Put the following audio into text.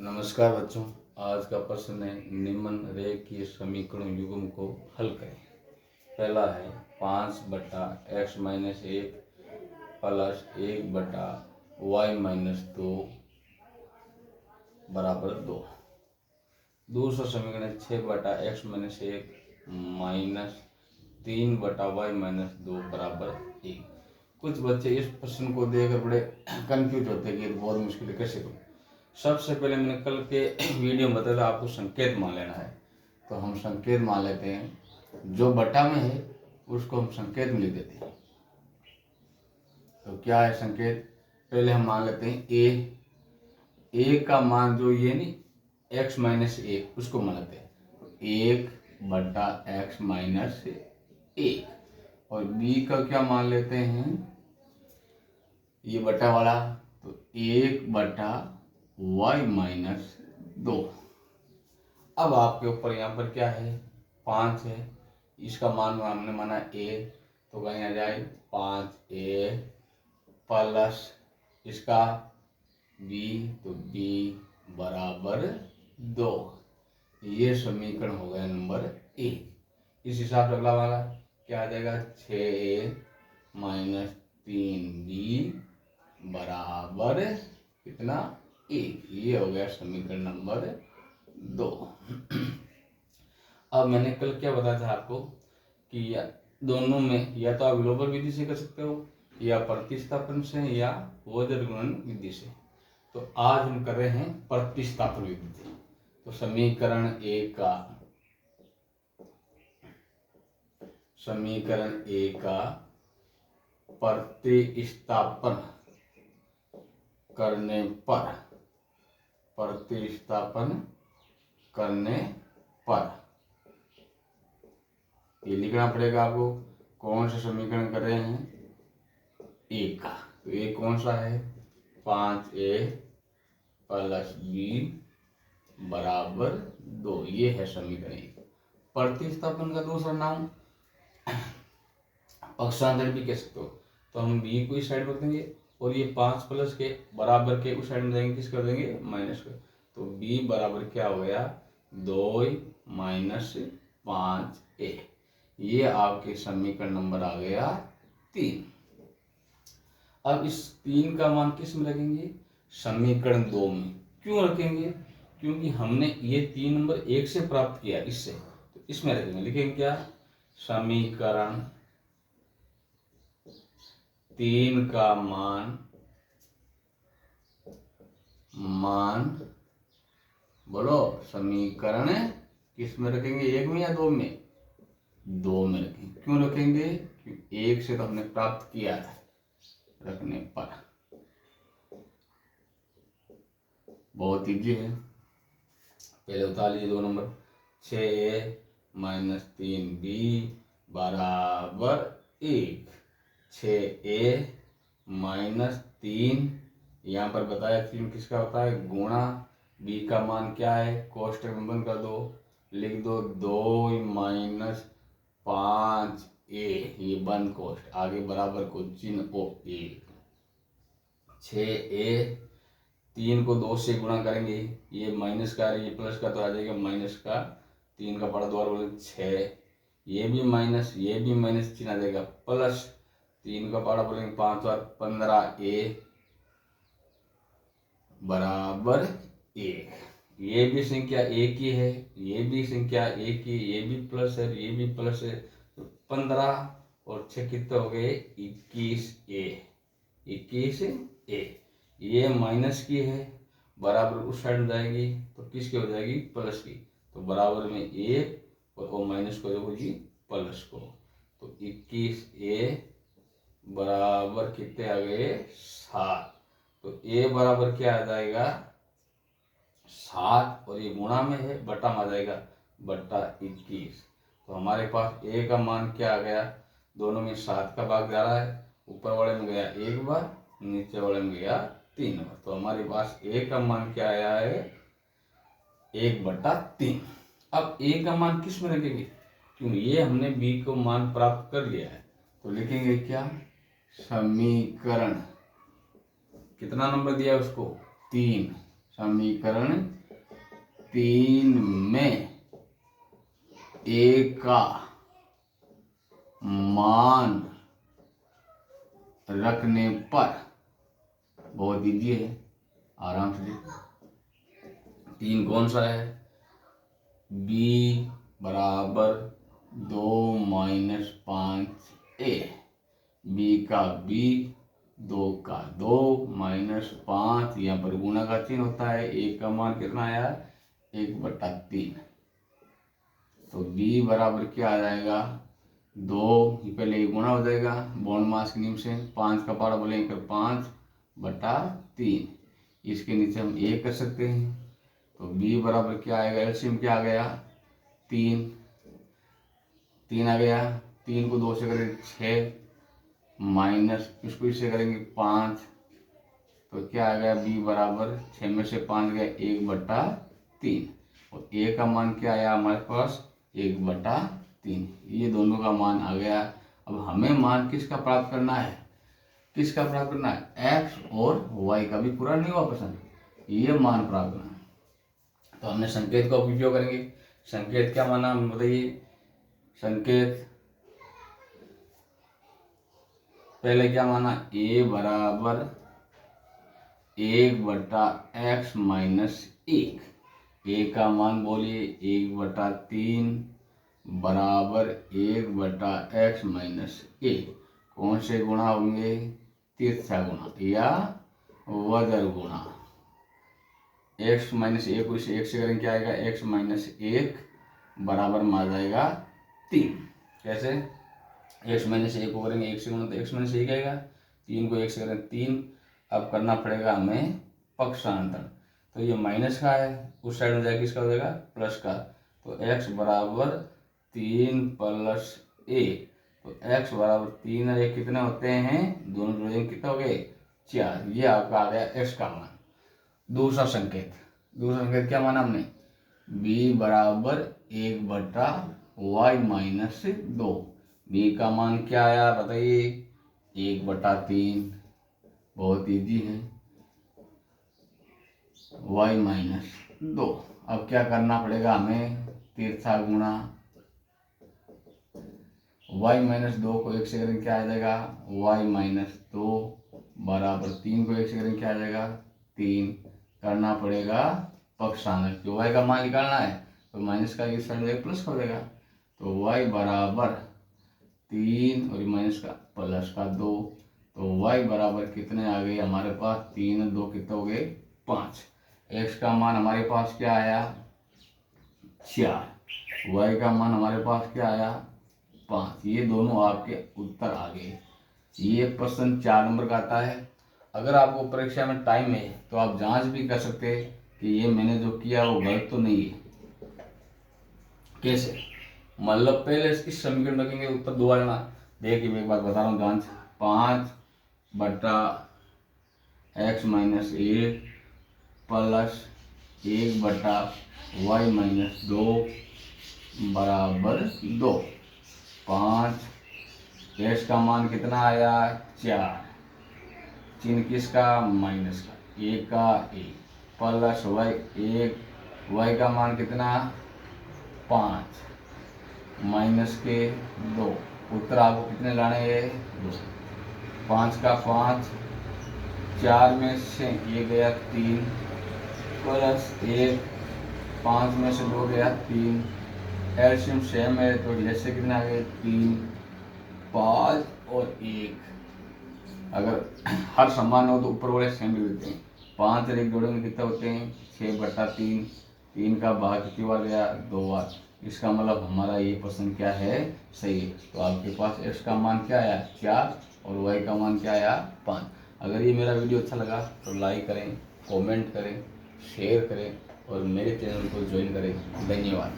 नमस्कार बच्चों, आज का प्रश्न है निम्न रेखीय समीकरण युग्म को हल करें। पहला है 5/x-1 प्लस 1/y-2 बराबर 2। दूसरा समीकरण है 6/x-1 माइनस 3/y-2 बराबर 1। कुछ बच्चे इस प्रश्न को देखकर बड़े कंफ्यूज होते हैं कि ये बहुत मुश्किल है, कैसे करूं। सबसे पहले मैंने कल के वीडियो में बताया था आपको संकेत मान लेना है, तो हम संकेत मान लेते हैं। जो बटा में है उसको हम संकेत में लिख देते हैं। तो क्या है संकेत, पहले हम मान लेते हैं ए का मान जो ये नहीं x-1 उसको मान लेते हैं 1/x-1 और b का क्या मान लेते हैं, ये बटा वाला, तो 1/y-2। अब आपके ऊपर यहाँ पर क्या है 5 है, इसका मान हमने माना a, तो कहीं आ जाए 5a प्लस इसका b, तो b बराबर 2। ये समीकरण हो गया नंबर 1। इस हिसाब से अगला वाला क्या आ जाएगा 6a माइनस 3b बराबर कितना 1। ये हो गया समीकरण नंबर 2। अब मैंने कल क्या बताया था आपको कि दोनों में या तो आप विलोपन विधि से कर सकते हो या प्रतिस्थापन से या वज्र गुणन विधि से। तो आज हम कर रहे हैं प्रतिस्थापन विधि से। तो समीकरण ए का प्रतिस्थापन करने पर ये लिखना पड़ेगा आपको। कौन सा समीकरण कर रहे हैं ए का, तो ये कौन सा है 5a प्लस b बराबर 2। ये है समीकरण ए। प्रतिस्थापन का दूसरा नाम पक्षांतर भी कह सकते हो। तो हम b को इस साइड रख देंगे और ये 5 प्लस के बराबर के उस साइड में देंगे, किस कर देंगे माइनस कर। तो b बराबर क्या हो गया 2 माइनस 5a। ये आपके समीकरण नंबर आ गया 3। अब इस 3 का मान किस में रखेंगे, समीकरण 2 में। क्यों रखेंगे, क्योंकि हमने ये 3 नंबर 1 से प्राप्त किया, इससे, तो इसमें रखेंगे। लिखेंगे क्या, समीकरण 3 का मान बोलो, समीकरण किस में रखेंगे, 1 में या 2 में, 2 में रखेंगे। क्यों रखेंगे, क्योंकि 1 से तो हमने प्राप्त किया है, रखने पर बहुत इजी है। पहले उतार लीजिए 2 नंबर, 6a माइनस 3b बराबर 1। 6a माइनस 3, यहाँ पर बताया 3 किसका होता है गुणा, b का मान क्या है कोष्टक में बंद कर दो, लिख दो 2 माइनस 5a, ये बंद कोष्ट, आगे बराबर को चिन्ह ओ 1। 6a 3 को 2 से गुणा करेंगे, ये माइनस का ये प्लस का, तो आ जाएगा माइनस का 3 का बड़ा द्वार बोले 6, ये भी माइनस चिन्ह आ जाएगा प्लस 3 का बड़ा बोलेंगे 5 और 15a बराबर 1। ये भी संख्या एक ही है, ये भी संख्या एक ही, ये भी प्लस है, ये भी प्लस है, तो 15 और 6 कितने हो गए 21a। ये माइनस की है, बराबर उस साइड में जाएगी तो किसकी हो जाएगी प्लस की, तो बराबर में 1 और वो माइनस को होगी प्लस को, तो 21a बराबर कितने आ गए 7। तो a बराबर क्या आ जाएगा 7, और ये गुणा में है बटा में आ जाएगा बटा 21। तो हमारे पास a का मान क्या आ गया, दोनों में 7 का भाग जा रहा है, ऊपर वाले में गया 1 बार, नीचे वाले में गया 3 बार। तो हमारे पास a का मान क्या आया है 1/3। अब a का मान किस में रखेंगे, क्योंकि ये हमने b को मान प्राप्त कर लिया है, तो लिखेंगे क्या, समीकरण कितना नंबर दिया उसको 3, समीकरण 3 में ए का मान रखने पर, बहुत इजी है, आराम से देखो। 3 कौन सा है? b बराबर 2 माइनस 5a, b का b, 2 का 2 माइनस 5, यहाँ पर गुणा का चिन्ह होता है। a का मान कितना आया? 1/3। तो b बराबर क्या आ जाएगा? 2, पहले गुणा हो जाएगा बॉन्ड मास के नियम से, 5 का पारा बोलेंगे 5/3। इसके नीचे हम a कर सकते हैं। तो b बराबर क्या आएगा? एलसीएम क्या आ गया? 3 आ गया। 3 को 2 से करेंगे 6, माइनस इसको इससे करेंगे 5, तो क्या आ गया? b बराबर 6 में से 5 गया 1/3, और a का मान क्या आया हमारे पास? 1/3। ये दोनों का मान आ गया। अब हमें मान किसका प्राप्त करना है? किसका प्राप्त करना है? x और y का भी पूरा नहीं हुआ प्रश्न, ये मान प्राप्त करना है। तो हमने संकेत का उपयोग करेंगे। संकेत क्या माना बताइए? संकेत पहले क्या माना? a बराबर 1/x माइनस 1। a का मान बोलिए 1/3 बराबर 1/x माइनस 1। कौन से गुणा होंगे? तिरछा गुणा या वजर गुणा। x माइनस 1 को इसे 1 से करेंगे क्या आएगा? x माइनस 1 बराबर में आ जाएगा 3। कैसे? x माइनस 1 को करेंगे 1 से गुणा तो x माइनस 1 आएगा, 3 को 1 से करेंगे 3। अब करना पड़ेगा हमें पक्षांतर, तो ये माइनस का है, उस साइड में जाएगा किसका हो जाएगा? प्लस का। तो x बराबर 3 प्लस 1, तो x बराबर 3 और 1 कितने होते हैं? दोनों जोड़ेंगे कितने हो गए? 4। ये आपका आ गया x का मान। दूसरा संकेत क्या माना हमने? b बराबर 1/y माइनस 2। b का मान क्या आया बताइए? 1/3, बहुत इजी है, y माइनस 2। अब क्या करना पड़ेगा हमें? तिरछा गुणा। y माइनस 2 को 1 से करेंगे क्या आ जाएगा? y माइनस 2 बराबर 3 को 1 से करेंगे क्या आ जाएगा? 3। करना पड़ेगा पक्षांतर, जो y का मान निकालना है, तो माइनस का इस साइड प्लस हो जाएगा। तो y बराबर 3 और माइनस का प्लस का 2, तो y बराबर कितने आ गए हमारे पास? 3 और 2 कितने हो गए? 5। x का मान हमारे पास क्या आया? 4। y का मान हमारे पास क्या आया? 5। ये दोनों आपके उत्तर आ गए। ये प्रश्न 4 नंबर का आता है। अगर आपको परीक्षा में टाइम है तो आप जांच भी कर सकते हैं कि ये मैंने जो किया वो गलत तो नहीं है। कैसे? मतलब पहले इस समीकरण रखेंगे, उत्तर 2 आना। देखिए मैं एक बात बता रहा हूँ, जांच। 5/x minus 1 plus 1/y minus 2 बराबर 2। 5, x का मान कितना आया? 4, चिन्ह किसका? माइनस का, a का a, प्लस y का मान कितना? 5 माइनस के 2। उत्तर आपको कितने लाने हैं? 2। 5 का 5, 4 में से ये गया 3, प्लस 1, 5 में से 2 गया 3। एलसीएम सेम है तो जैसे कितने आ गए? 3, 5 और 1। अगर हर समान हो तो ऊपर वाले सेम भी होते हैं। 5 और 1 जोड़ेंगे कितने होते हैं? 6/3। 3 का भाग कितनी बार गया? 2 बार। इसका मतलब हमारा ये प्रश्न क्या है? सही है। तो आपके पास x का मान क्या आया? 4 और y का मान क्या आया? 5। अगर ये मेरा वीडियो अच्छा लगा तो लाइक करें, कमेंट करें, शेयर करें और मेरे चैनल को ज्वाइन करें। धन्यवाद।